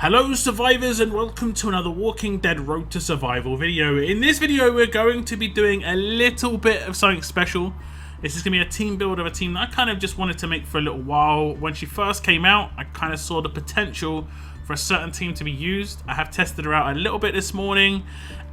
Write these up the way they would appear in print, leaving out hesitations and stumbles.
Hello survivors and welcome to another Walking Dead Road to Survival video. In this video we're going to be doing a little bit of something special. This is going to be a team build of a team that I kind of just wanted to make for a little while. When she first came out, I kind of saw the potential for a certain team to be used. I have tested her out a little bit this morning,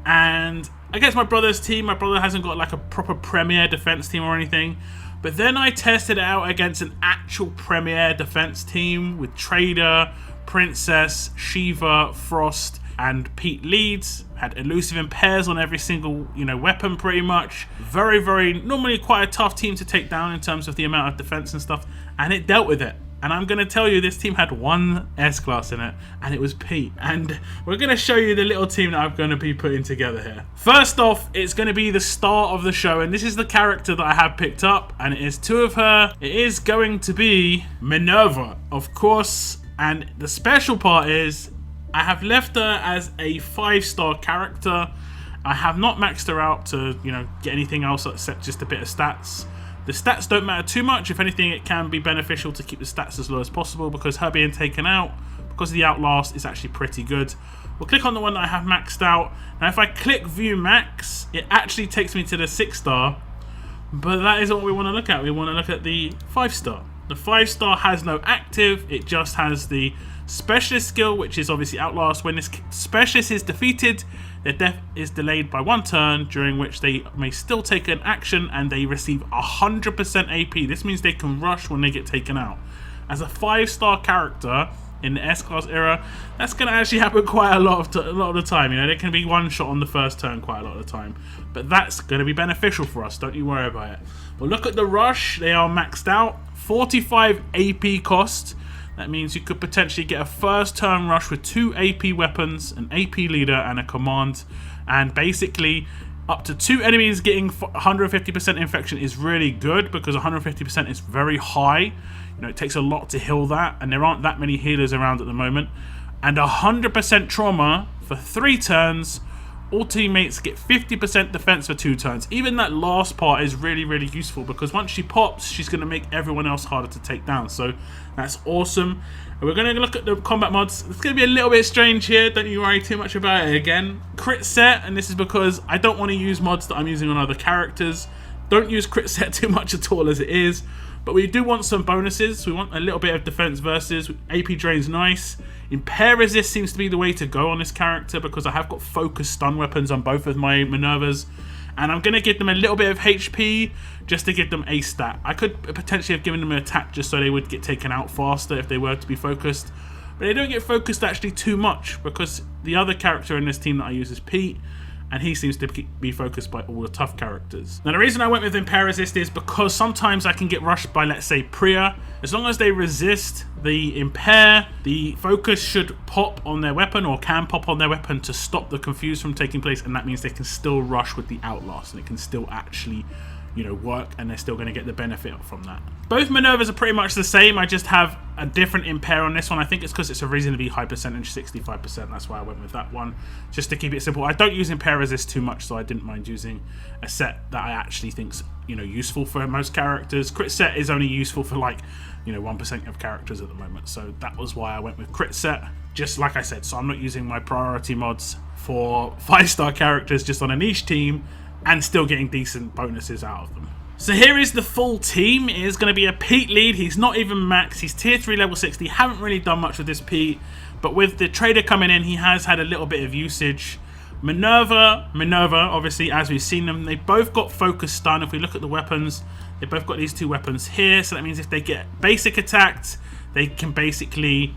and against my brother's team, my brother hasn't got like a proper premier defense team or anything. But then I tested it out against an actual premier defense team with Trader, Princess, Shiva, Frost, and Pete leads. Had elusive in pairs on every single, weapon pretty much. Very, normally quite a tough team to take down in terms of the amount of defense and stuff. And it dealt with it. And I'm going to tell you, this team had one S-Class in it, and it was Pete. And we're going to show you the little team that I'm going to be putting together here. First off, it's going to be the start of the show, and this is the character that I have picked up, and it is two of her. It is going to be Minerva, of course. And the special part is, I have left her as a 5-star character. I have not maxed her out to, get anything else except just a bit of stats. The stats don't matter too much. If anything, it can be beneficial to keep the stats as low as possible, because her being taken out, because of the outlast, is actually pretty good. We'll click on the one that I have maxed out. Now, if I click view max, it actually takes me to the 6-star, but that isn't what we want to look at. We want to look at the 5-star. The 5-star has no active, it just has the specialist skill, which is obviously outlast. When this specialist is defeated, their death is delayed by 1 turn, during which they may still take an action and they receive 100% AP. This means they can rush when they get taken out. As a 5-star character in the S-Class era, that's going to actually happen quite a lot of the time. They can be one shot on the first turn quite a lot of the time. But that's going to be beneficial for us, don't you worry about it. But look at the rush, they are maxed out. 45 AP cost. That means you could potentially get a first turn rush with 2 AP weapons, an AP leader, and a command. And basically, up to 2 enemies getting 150% infection is really good, because 150% is very high. It takes a lot to heal that, and there aren't that many healers around at the moment. And 100% trauma for 3 turns. All teammates get 50% defense for 2 turns. Even that last part is really useful, because once she pops, she's going to make everyone else harder to take down. So that's awesome. And we're going to look at the combat mods. It's going to be a little bit strange here. Don't you worry too much about it again. Crit set, and this is because I don't want to use mods that I'm using on other characters. Don't use crit set too much at all as it is. But we do want some bonuses. We want a little bit of defense versus. AP drain's nice. Impair resist seems to be the way to go on this character, because I have got focus stun weapons on both of my Minervas. And I'm going to give them a little bit of HP just to give them a stat. I could potentially have given them an attack just so they would get taken out faster if they were to be focused. But they don't get focused actually too much, because the other character in this team that I use is Pete, and he seems to be focused by all the tough characters. Now, the reason I went with Impair Resist is because sometimes I can get rushed by, let's say, Priya. As long as they resist the Impair, the focus should pop on their weapon, or can pop on their weapon, to stop the Confuse from taking place, and that means they can still rush with the Outlast, and it can still actually, work, and they're still going to get the benefit from that. Both Minervas are pretty much the same. I just have a different impair on this one. I think it's because it's a reasonably high percentage, 65%. That's why I went with that one, just to keep it simple. I don't use impair resist too much, so I didn't mind using a set that I actually think's useful for most characters. Crit set is only useful for 1% of characters at the moment, so that was why I went with crit set. Just like I said, so I'm not using my priority mods for 5-star characters just on a niche team, and still getting decent bonuses out of them. So here is the full team. It is going to be a Pete lead. He's not even max. He's tier 3 level 60. Haven't really done much with this Pete, but with the Trader coming in, he has had a little bit of usage. Minerva, obviously, as we've seen them, they both got focus stun. If we look at the weapons, they both got these 2 weapons here. So that means if they get basic attacked, they can basically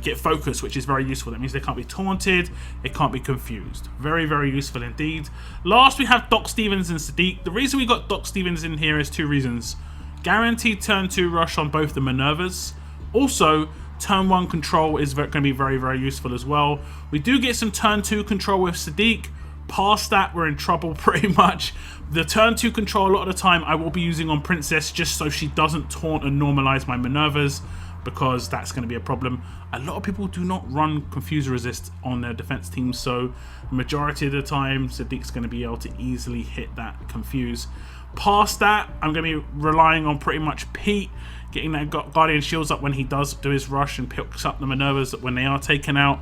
get focus, which is very useful. That means they can't be taunted, it can't be confused. Very useful indeed. Last, we have Doc Stevens and Sadiq. The reason we got Doc Stevens in here is 2 reasons. Guaranteed turn 2 rush on both the Minervas. Also, turn 1 control is going to be very useful as well. We do get some turn 2 control with Sadiq. Past that, we're in trouble pretty much. The turn 2 control, a lot of the time, I will be using on Princess, just so she doesn't taunt and normalize my Minervas, because that's going to be a problem. A lot of people do not run Confuse Resist on their defense team, so the majority of the time Sadiq's going to be able to easily hit that Confuse. Past that, I'm going to be relying on pretty much Pete getting that Guardian Shields up when he does do his rush and picks up the Minervas when they are taken out.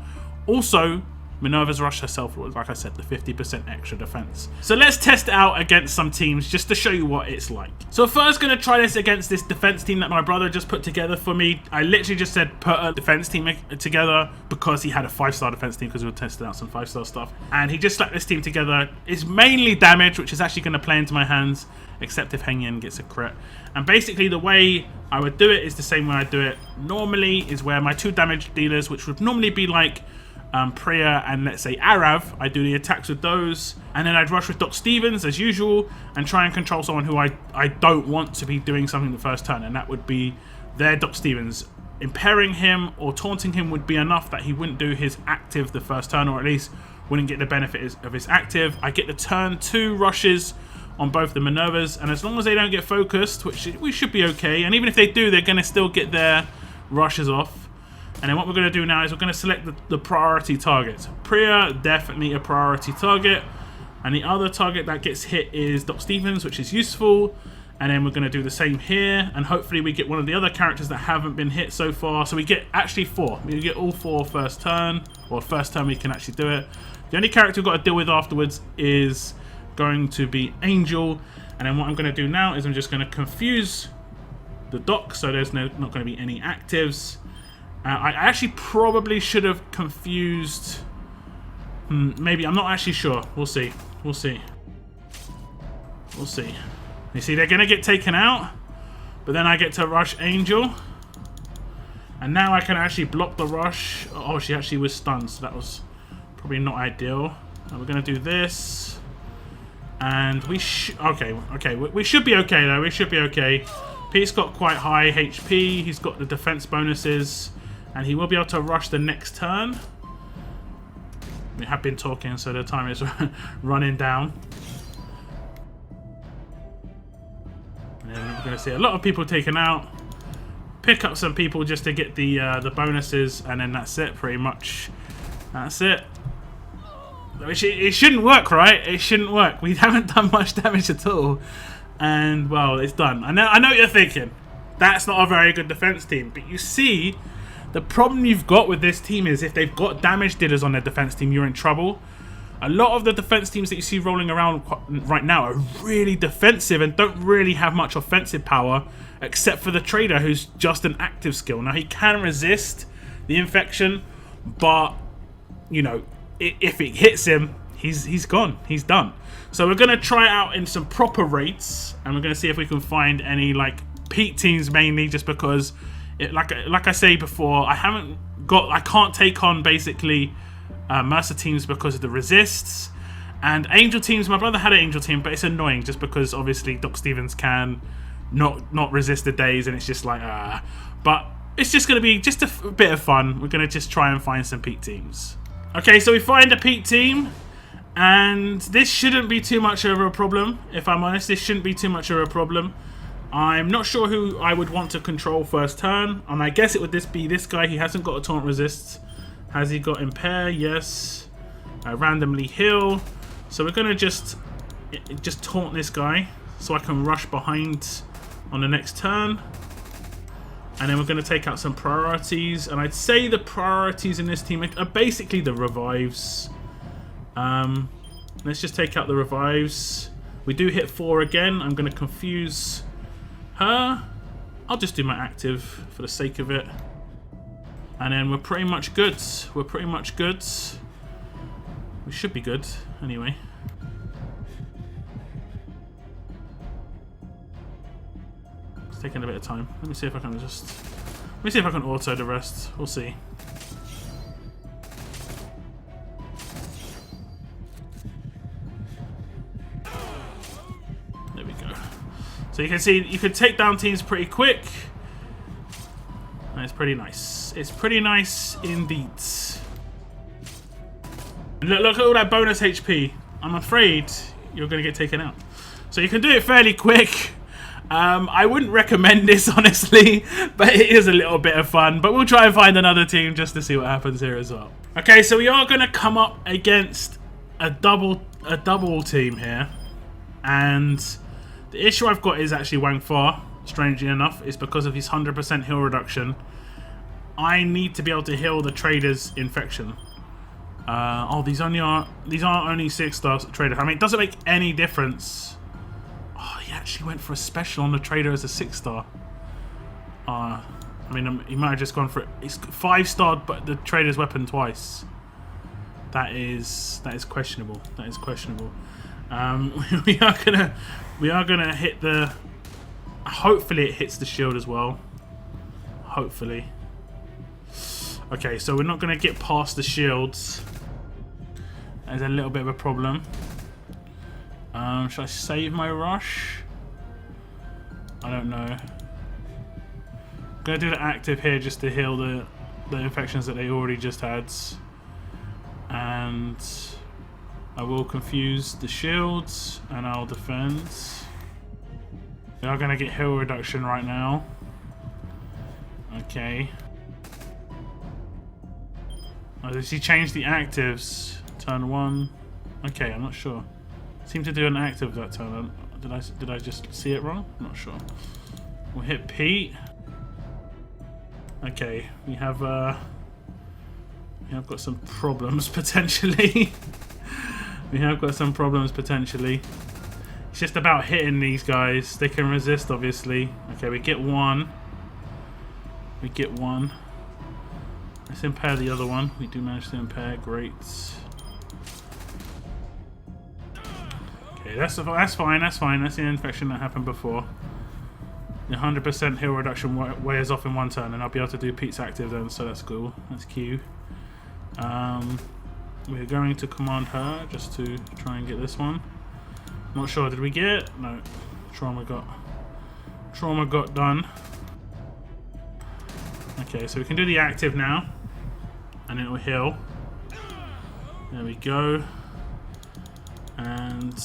Also, Minerva's rush herself, like I said, the 50% extra defense. So let's test it out against some teams just to show you what it's like. So first going to try this against this defense team that my brother just put together for me. I literally just said put a defense team together because he had a 5-star defense team because we were testing out some 5-star stuff. And he just slapped this team together. It's mainly damage, which is actually going to play into my hands, except if Heng Yin gets a crit. And basically the way I would do it is the same way I do it normally, is where my 2 damage dealers, which would normally be like Priya and let's say Arav, I do the attacks with those, and then I'd rush with Doc Stevens as usual and try and control someone who I don't want to be doing something the first turn, and that would be their Doc Stevens. Impairing him or taunting him would be enough that he wouldn't do his active the first turn, or at least wouldn't get the benefit of his active. I get the turn 2 rushes on both the Minervas, and as long as they don't get focused, which we should be okay, and even if they do, they're going to still get their rushes off. And then what we're going to do now is we're going to select the priority targets. Priya, definitely a priority target. And the other target that gets hit is Doc Stevens, which is useful. And then we're going to do the same here. And hopefully we get one of the other characters that haven't been hit so far. So we get actually 4. We get all 4 first turn. Or first turn we can actually do it. The only character we've got to deal with afterwards is going to be Angel. And then what I'm going to do now is I'm just going to confuse the Doc. So there's not going to be any actives. I actually probably should have confused... maybe, I'm not actually sure. We'll see. We'll see. We'll see. You see, they're going to get taken out. But then I get to rush Angel. And now I can actually block the rush. Oh, she actually was stunned. So that was probably not ideal. Now we're going to do this. And we okay. We should be okay, though. We should be okay. Pete's got quite high HP. He's got the defense bonuses. And he will be able to rush the next turn. We have been talking, so the time is running down. And then we're going to see a lot of people taken out. Pick up some people just to get the bonuses, and then that's it, pretty much. That's it. It shouldn't work, right? It shouldn't work. We haven't done much damage at all. And, well, it's done. I know what you're thinking. That's not a very good defense team. But you see... The problem you've got with this team is if they've got damage dealers on their defense team, you're in trouble. A lot of the defense teams that you see rolling around right now are really defensive and don't really have much offensive power, except for the trader, who's just an active skill. Now, he can resist the infection, but, you know, if it hits him, he's gone. He's done. So we're going to try it out in some proper rates, and we're going to see if we can find any, like, Pete teams mainly, just because... Like I say before, I can't take on basically Mercer teams because of the resists, and Angel teams. My brother had an Angel team, but it's annoying just because obviously Doc Stevens can not resist the days, and it's just like But it's just going to be just a bit of fun. We're going to just try and find some Pete teams. Okay, so we find a Pete team, and this shouldn't be too much of a problem. If I'm honest, this shouldn't be too much of a problem. I'm not sure who I would want to control first turn, and I guess it would be this guy. He hasn't got a taunt resist. Has he got impair? Yes. Randomly heal. So we're gonna just taunt this guy so I can rush behind on the next turn, and then we're gonna take out some priorities. And I'd say the priorities in this team are basically the revives. Let's just take out the revives. We do hit 4 again. I'm gonna confuse her. I'll just do my active for the sake of it. And then we're pretty much good. We're pretty much good. We should be good, anyway. It's taking a bit of time. Let me see if I can auto the rest. We'll see. There we go. So you can see you can take down teams pretty quick. And it's pretty nice. It's pretty nice indeed. Look at all that bonus HP. I'm afraid you're going to get taken out. So you can do it fairly quick. I wouldn't recommend this, honestly, but it is a little bit of fun. But we'll try and find another team just to see what happens here as well. Okay, so we are going to come up against a double team here. And The issue I've got is actually Wang Fa, strangely enough. It's because of his 100% heal reduction. I need to be able to heal the trader's infection. Oh, these aren't only 6-star trader. I mean, it doesn't make any difference. Oh, he actually went for a special on the trader as a 6-star. I mean, he might have just gone for it. He's 5-starred, but the trader's weapon twice. That is questionable. That is questionable. We are gonna hit the. Hopefully, it hits the shield as well. Hopefully. Okay, so we're not gonna get past the shields. There's a little bit of a problem. Should I save my rush? I don't know. I'm gonna do the active here just to heal the infections that they already just had. And I will confuse the shields and I'll defend. We are gonna get heal reduction right now. Okay. Oh, does he change the actives? Turn 1. Okay, I'm not sure. Seemed to do an active that turn. Did I just see it wrong? I'm not sure. We'll hit P. Okay, we have got some problems potentially. We have got some problems potentially. It's just about hitting these guys. They can resist, obviously. Okay, we get one. We get one. Let's impair the other one. We do manage to impair. Great. Okay, that's fine. That's fine. That's the infection that happened before. The 100% heal reduction wears off in one turn, and I'll be able to do Pete's active then, so that's cool. That's Q. We're going to command her just to try and get this one. Not sure. Did we get it? No. Trauma got done. Okay, so we can do the active now, and it will heal. There we go. And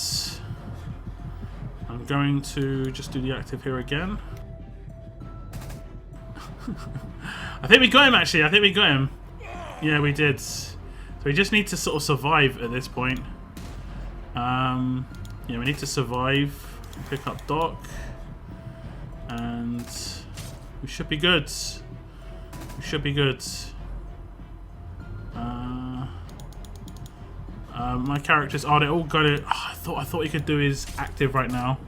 I'm going to just do the active here again. I think we got him, actually. I think we got him. Yeah, we did. So we just need to sort of survive at this point. Yeah, we need to survive. Pick up Doc. And we should be good. We should be good. My characters, oh, they all got it. Oh, I thought he could do his active right now.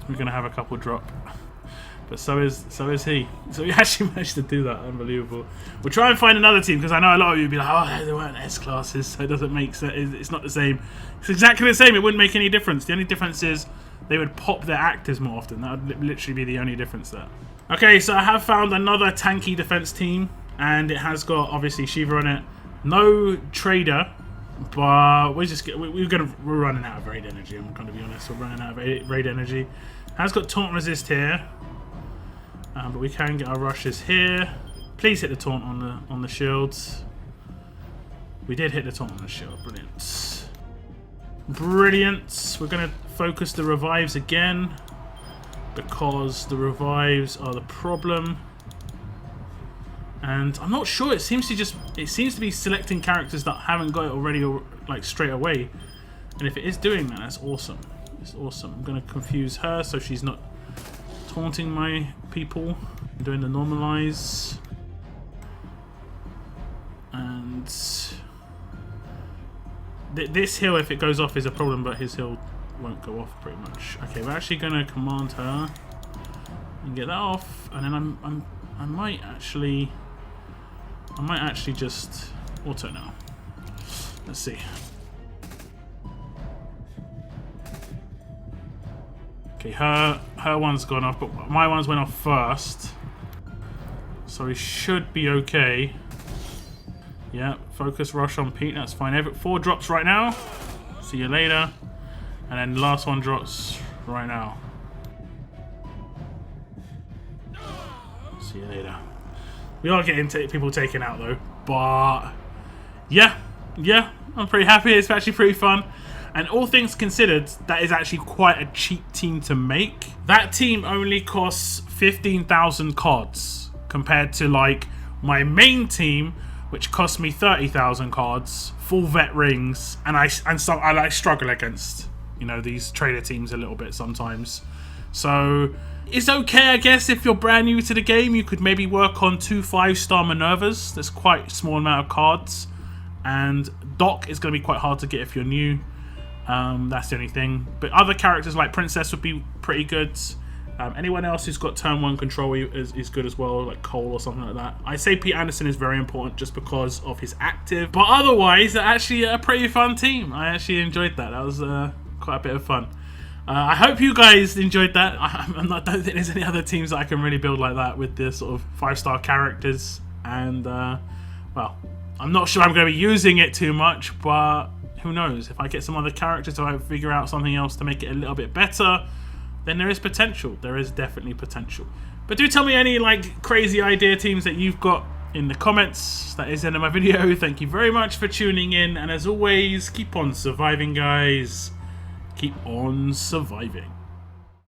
We're gonna have a couple drop, but so is he. So he actually managed to do that. Unbelievable. We'll try and find another team because I know a lot of you would be like, oh, they weren't S classes, so it doesn't make sense. It's not the same. It's exactly the same. It wouldn't make any difference. The only difference is they would pop their actives more often. That would literally be the only difference there. Okay, so I have found another tanky defense team, and it has got obviously Shiva on it. No trader, but we're running out of raid energy. I'm going to be honest. We're running out of raid energy. Has got taunt resist here, but we can get our rushes here. Please hit the taunt on the shields. We did hit the taunt on the shield. Brilliant. Brilliant. We're going to focus the revives again because the revives are the problem. And I'm not sure. It seems to be selecting characters that haven't got it already, or like straight away. And if it is doing that, that's awesome. It's awesome. I'm gonna confuse her so she's not taunting my people. I'm doing the normalize. And this heal, if it goes off, is a problem, but his heal won't go off pretty much. Okay, we're actually gonna command her and get that off, and then I might actually just auto now. Let's see. Okay, her one's gone off, but my one's went off first. So he should be okay. Yeah, focus rush on Pete, that's fine. 4 drops right now. See you later. And then the last one drops right now. See you later. We are getting people taken out though, but yeah, I'm pretty happy. It's actually pretty fun, and all things considered, that is actually quite a cheap team to make. That team only costs 15,000 cards compared to like my main team, which cost me 30,000 cards, full vet rings, and I struggle against you know, these trader teams a little bit sometimes. So it's okay, I guess, if you're brand new to the game. You could maybe work on 2 5-star Minervas. There's quite a small amount of cards. And Doc is going to be quite hard to get if you're new. That's the only thing. But other characters like Princess would be pretty good. Anyone else who's got turn 1 control is good as well, like Cole or something like that. I say Pete Anderson is very important just because of his active. But otherwise, they're actually a pretty fun team. I actually enjoyed that. That was quite a bit of fun. I hope you guys enjoyed that. I don't think there's any other teams that I can really build like that with the sort of 5-star characters. And, well, I'm not sure I'm going to be using it too much, but who knows? If I get some other characters or I figure out something else to make it a little bit better, then there is potential. There is definitely potential. But do tell me any like crazy idea teams that you've got in the comments. That is the end of my video. Thank you very much for tuning in. And as always, keep on surviving, guys. Keep on surviving.